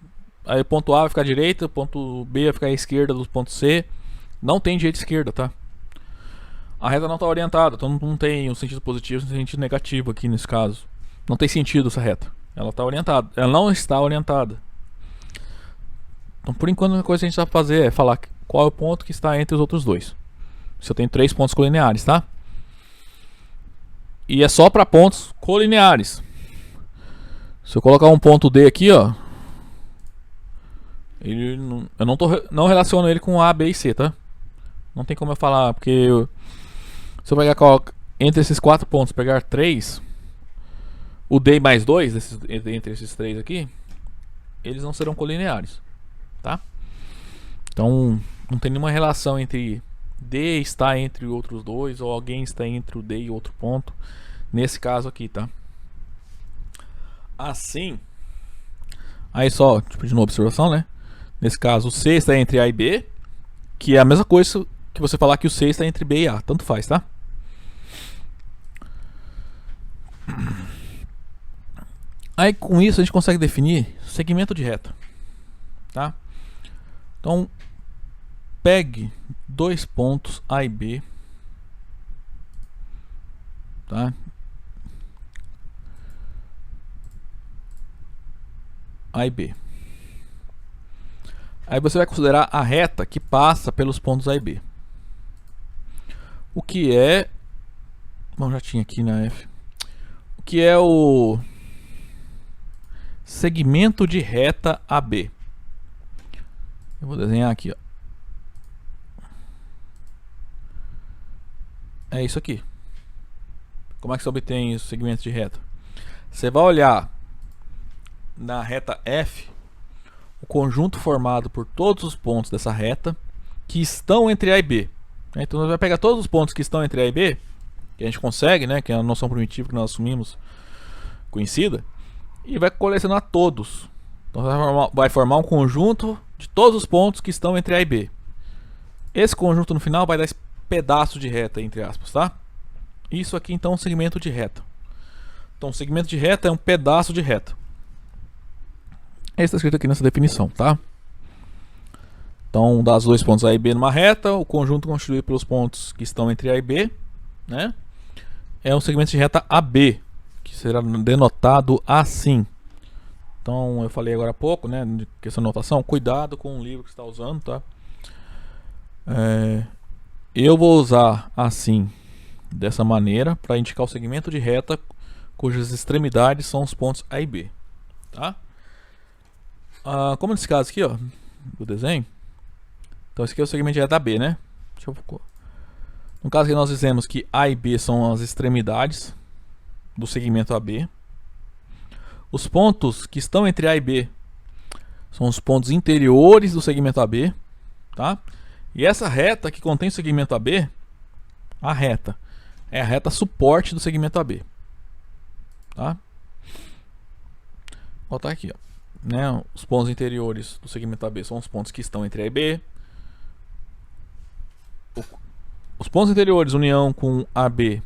Aí o ponto A vai ficar à direita, o ponto B vai ficar à esquerda do ponto C. Não tem direita e esquerda, tá? A reta não está orientada, então não tem um sentido positivo e um sentido negativo aqui nesse caso. Não tem sentido essa reta. Ela está orientada. Ela não está orientada. Então, por enquanto, a única coisa que a gente vai fazer é falar qual é o ponto que está entre os outros dois. Se eu tenho 3 pontos colineares, tá? E é só para pontos colineares. Se eu colocar um ponto D aqui, ó, ele não, eu não relaciono ele com A, B e C, tá? Não tem como eu falar, porque se eu pegar entre esses 4 pontos, pegar 3, o D mais 2 entre esses 3 aqui, eles não serão colineares, tá? Então não tem nenhuma relação entre D está entre outros dois ou alguém está entre o D e outro ponto nesse caso aqui, tá? Assim, aí só tipo de uma observação, né? Nesse caso o C está entre A e B, que é a mesma coisa que você falar que o C está entre B e A, tanto faz, tá? Aí com isso a gente consegue definir segmento de reta, tá? Então pegue 2 pontos A e B, tá? A e B. Aí você vai considerar a reta que passa pelos pontos A e B. O que é... Bom, já tinha aqui na F. O que é o segmento de reta AB? Eu vou desenhar aqui, ó. É isso aqui. Como é que você obtém o segmento de reta? Você vai olhar na reta F o conjunto formado por todos os pontos dessa reta que estão entre A e B. Então você vai pegar todos os pontos que estão entre A e B, que a gente consegue, né, que é a noção primitiva que nós assumimos conhecida, e vai colecionar todos. Então vai formar um conjunto de todos os pontos que estão entre A e B. Esse conjunto no final vai dar esse pedaço de reta, entre aspas, tá? Isso aqui então é um segmento de reta. Então, segmento de reta é um pedaço de reta. Isso está escrito aqui nessa definição, tá? Então, dá os 2 pontos A e B numa reta, o conjunto constituído pelos pontos que estão entre A e B, né? É um segmento de reta AB, que será denotado assim. Então, eu falei agora há pouco, né, de questão de notação, cuidado com o livro que você está usando, tá? Eu vou usar assim, dessa maneira, para indicar o segmento de reta cujas extremidades são os pontos A e B, tá? Como nesse caso aqui, ó, do desenho, então esse aqui é o segmento de reta AB, né? No caso que nós dizemos que A e B são as extremidades do segmento AB. Os pontos que estão entre A e B são os pontos interiores do segmento AB, tá? E essa reta que contém o segmento AB, a reta, é a reta suporte do segmento AB, tá? Vou botar aqui, ó, né? Os pontos interiores do segmento AB são os pontos que estão entre A e B. Os pontos interiores união com AB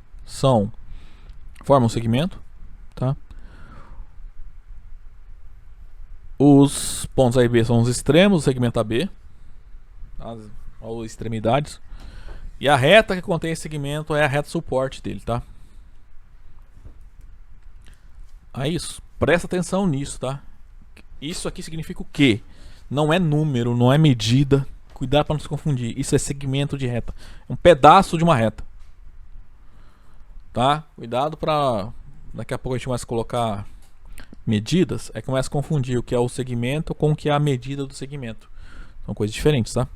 formam um segmento, tá? Os pontos A e B são os extremos do segmento AB, as extremidades. E a reta que contém esse segmento é a reta suporte dele, tá? Aí isso, presta atenção nisso, tá? Isso aqui significa o quê? Não é número, não é medida. Cuidado para não se confundir. Isso é segmento de reta. É um pedaço de uma reta. Tá? Cuidado para daqui a pouco a gente começa a colocar medidas. Começa a confundir o que é o segmento com o que é a medida do segmento. São coisas diferentes, tá?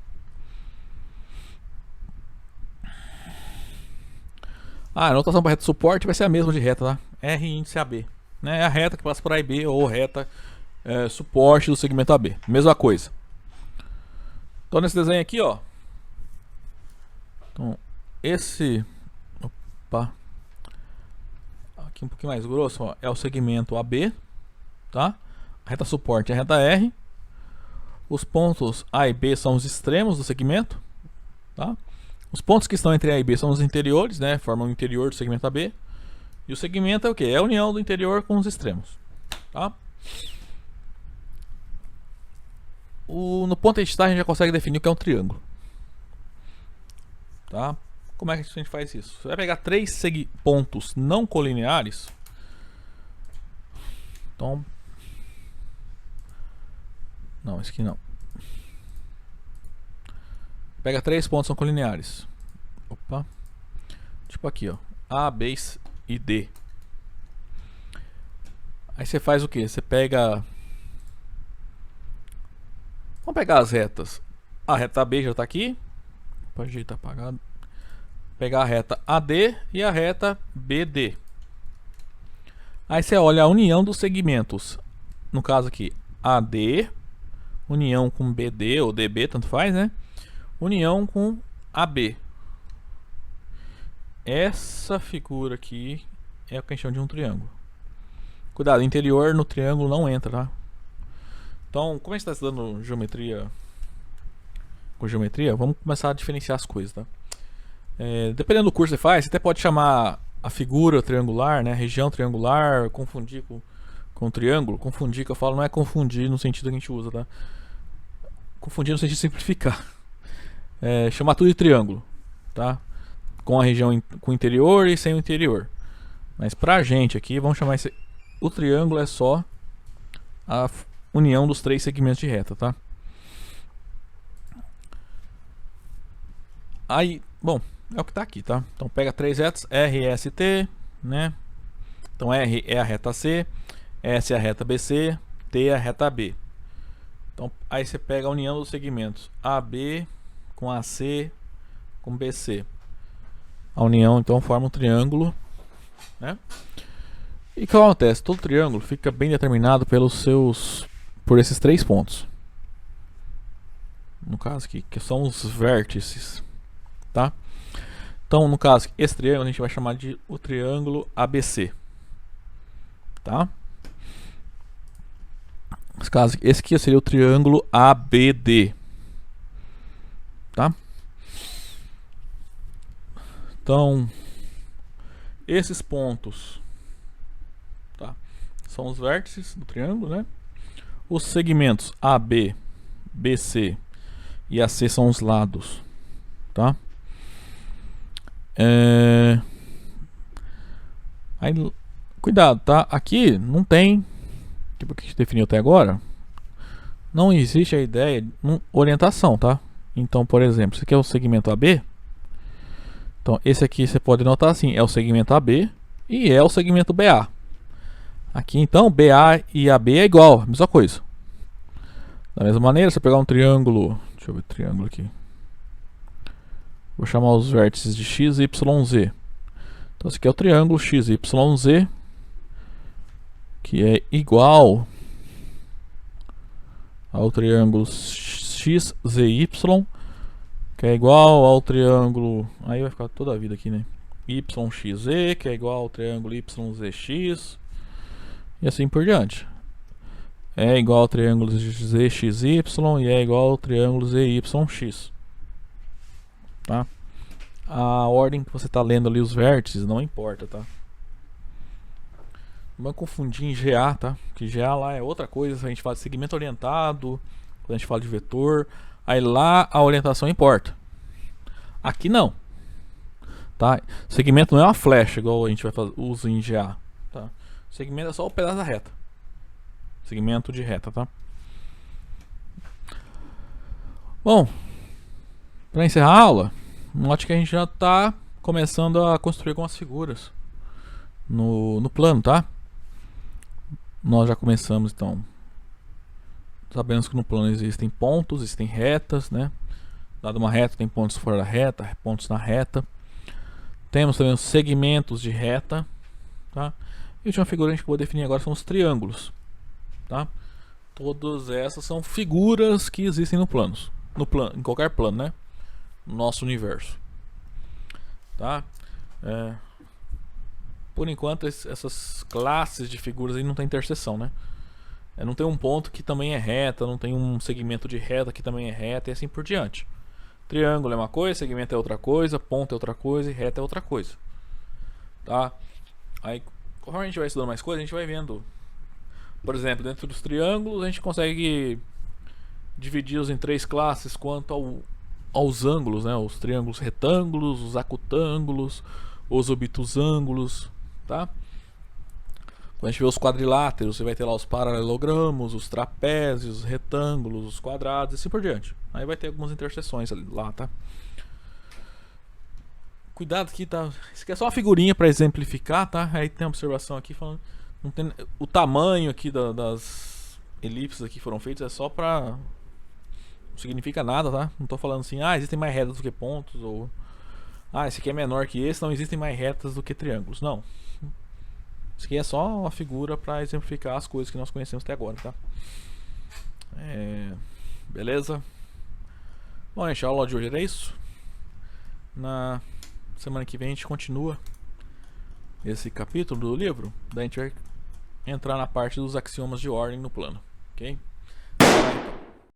A notação para reta suporte vai ser a mesma de reta, tá? R índice AB. Né? É a reta que passa por A e B ou reta suporte do segmento AB. Mesma coisa. Então nesse desenho aqui, ó. Então esse, opa, aqui um pouquinho mais grosso, ó, é o segmento AB, tá? A reta suporte é a reta R. Os pontos A e B são os extremos do segmento, tá? Os pontos que estão entre A e B são os interiores, né? Formam o interior do segmento AB. E o segmento é o que? É a união do interior com os extremos, tá? No ponto editar a gente já consegue definir o que é um triângulo, tá? Como é que a gente faz isso? Você vai pegar três pontos não colineares. Então, não, esse aqui não. Pega três pontos não colineares. Opa. Tipo aqui, ó. A, B e D. Aí você faz o que? Você pega... Vamos pegar as retas. A reta B já está aqui. Opa, jeito tá apagado. Pegar a reta AD e a reta BD. Aí você olha a união dos segmentos. No caso aqui, AD, união com BD ou DB, tanto faz, né? União com AB. Essa figura aqui é o que a gente chama de um triângulo. Cuidado, interior no triângulo não entra, tá? Então, como a gente está estudando geometria com geometria, vamos começar a diferenciar as coisas, tá? Dependendo do curso que você faz, você até pode chamar a figura triangular, né? Região triangular, confundir com triângulo. Confundir, que eu falo, não é confundir no sentido que a gente usa, tá? Confundir no sentido de simplificar. Chamar tudo de triângulo, tá? Com a região com o interior e sem o interior. Mas pra gente aqui, vamos chamar esse... O triângulo é só a união dos três segmentos de reta, tá? Aí, bom, é o que tá aqui, tá? Então pega três retas, R, S e T, né? Então R é a reta C, S é a reta BC, T é a reta B. Então aí você pega a união dos segmentos AB com AC com BC. A união então forma um triângulo, né? E o que acontece? Todo triângulo fica bem determinado por esses três pontos. No caso aqui, que são os vértices, tá? Então, no caso, esse triângulo a gente vai chamar de o triângulo ABC, tá? Nesse caso, esse aqui seria o triângulo ABD, tá? Então, esses pontos, tá, são os vértices do triângulo, né? Os segmentos AB, BC e AC são os lados, tá? Aí, cuidado, tá? Aqui não tem, tipo que a gente definiu até agora, não existe a ideia de orientação, tá? Então, por exemplo, esse aqui é o segmento AB. Então, esse aqui você pode notar assim, é o segmento AB e é o segmento BA. Aqui, então, BA e AB é igual, a mesma coisa. Da mesma maneira, se eu pegar um triângulo, deixa eu ver o triângulo aqui. Vou chamar os vértices de X, Y, Z. Então, esse aqui é o triângulo X, Y, Z, que é igual ao triângulo X, Z, Y, que é igual ao triângulo, aí vai ficar toda a vida aqui, né? YXZ, que é igual ao triângulo YZX, e assim por diante. É igual ao triângulo ZXY e é igual ao triângulo ZYX, tá? A ordem que você está lendo ali os vértices não importa, tá? Não vai confundir em GA, tá? Porque GA lá é outra coisa, a gente fala de segmento orientado, quando a gente fala de vetor, aí lá a orientação importa. Aqui não, tá? Segmento não é uma flecha igual a gente vai fazer uso em GA, tá? Segmento é só o pedaço da reta. Segmento de reta, tá? Bom, para encerrar a aula, note que a gente já está começando a construir algumas figuras no plano, tá? Nós já começamos, então, sabemos que no plano existem pontos, existem retas, né? Dada uma reta, tem pontos fora da reta, pontos na reta. Temos também os segmentos de reta, tá? E a última figura que a gente pode definir agora são os triângulos, tá? Todas essas são figuras que existem no plano, no plano, em qualquer plano, né? No nosso universo, tá? Por enquanto essas classes de figuras aí não tem interseção, né? Não tem um ponto que também é reta, não tem um segmento de reta que também é reta e assim por diante. Triângulo é uma coisa, segmento é outra coisa, ponto é outra coisa e reta é outra coisa, tá? Aí, conforme a gente vai estudando mais coisas, a gente vai vendo. Por exemplo, dentro dos triângulos a gente consegue dividir-os em 3 classes quanto aos ângulos, né? Os triângulos retângulos, os acutângulos, os obtusângulos, tá? Quando a gente vê os quadriláteros, você vai ter lá os paralelogramos, os trapézios, os retângulos, os quadrados e assim por diante. Aí vai ter algumas interseções lá, tá? Cuidado que tá. Isso aqui é só uma figurinha para exemplificar, tá? Aí tem uma observação aqui falando. Não tem, o tamanho aqui das elipses aqui foram feitas é só pra. Não significa nada, tá? Não tô falando assim, existem mais retas do que pontos, ou esse aqui é menor que esse, não existem mais retas do que triângulos. Não. Isso aqui é só uma figura para exemplificar as coisas que nós conhecemos até agora, tá? Beleza? Bom, gente, a aula de hoje era isso. Na semana que vem a gente continua esse capítulo do livro. Daí a gente vai entrar na parte dos axiomas de ordem no plano, ok? Então.